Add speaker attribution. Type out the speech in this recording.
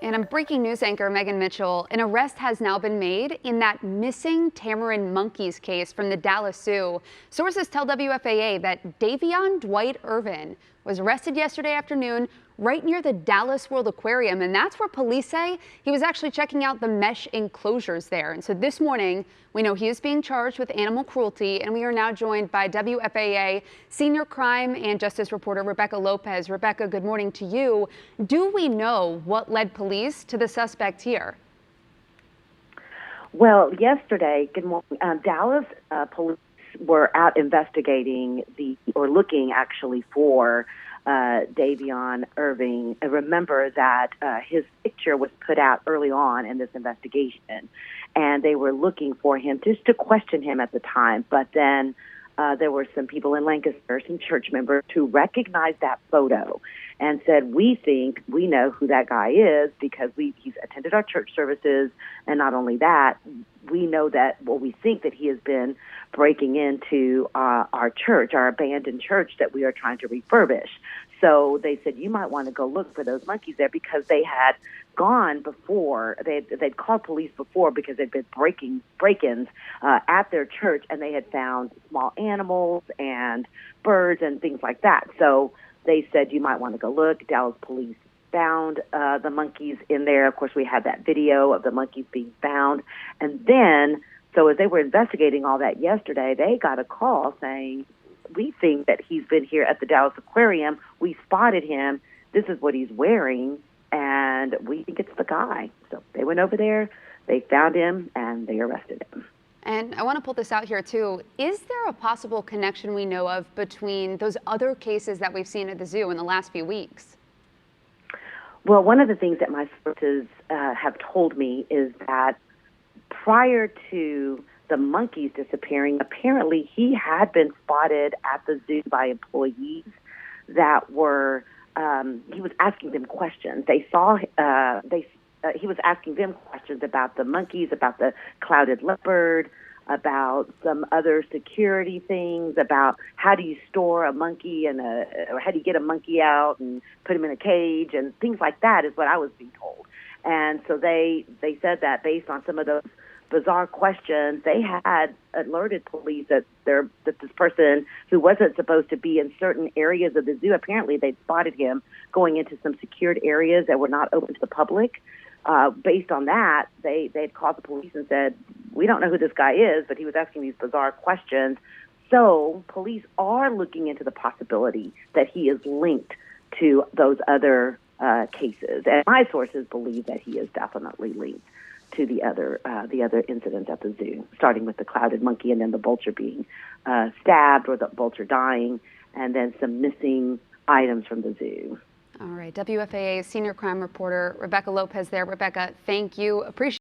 Speaker 1: And a breaking news anchor, Megan Mitchell, an arrest has now been made in that missing tamarin monkeys case from the Dallas Zoo. Sources tell WFAA that Davion Dwight Irvin was arrested yesterday afternoon right near the Dallas World Aquarium, and that's where police say he was actually checking out the mesh enclosures there. And so this morning, we know he is being charged with animal cruelty, and we are now joined by WFAA senior crime and justice reporter Rebecca Lopez. Rebecca, good morning to you. Do we know what led police to the suspect here?
Speaker 2: Well, yesterday, good morning, Dallas police were out investigating looking actually for Davion Irving. Remember that his picture was put out early on in this investigation, and they were looking for him just to question him at the time. But then there were some people in Lancaster, some church members, who recognized that photo and said, we think we know who that guy is because he's attended our church services, and not only that, we know that, well, we think that he has been breaking into our church, our abandoned church that we are trying to refurbish. So they said, you might want to go look for those monkeys there, because they had gone before. They'd called police before because they'd been break-ins at their church, and they had found small animals and birds and things like that. So they said, you might want to go look. Dallas police found the monkeys in there. Of course, we had that video of the monkeys being found. And then, so as they were investigating all that yesterday, they got a call saying, we think that he's been here at the Dallas Aquarium. We spotted him. This is what he's wearing, and we think it's the guy. So they went over there, they found him, and they arrested him.
Speaker 1: And I want to pull this out here, too. Is there a possible connection we know of between those other cases that we've seen at the zoo in the last few weeks?
Speaker 2: Well, one of the things that my sources have told me is that prior to the monkeys disappearing, apparently he had been spotted at the zoo by employees that were, he was asking them questions. They saw, he was asking them questions about the monkeys, about the clouded leopard, about some other security things, about how do you store a monkey or how do you get a monkey out and put him in a cage, and things like that is what I was being told. And so they said that based on some of those bizarre questions, they had alerted police that this person who wasn't supposed to be in certain areas of the zoo, apparently they'd spotted him going into some secured areas that were not open to the public. Based on that, they'd called the police and said, we don't know who this guy is, but he was asking these bizarre questions. So police are looking into the possibility that he is linked to those other cases. And my sources believe that he is definitely linked to the other incidents at the zoo, starting with the clouded monkey and then the vulture being stabbed or the vulture dying, and then some missing items from the zoo.
Speaker 1: All right, WFAA senior crime reporter Rebecca Lopez there. Rebecca, thank you. Appreciate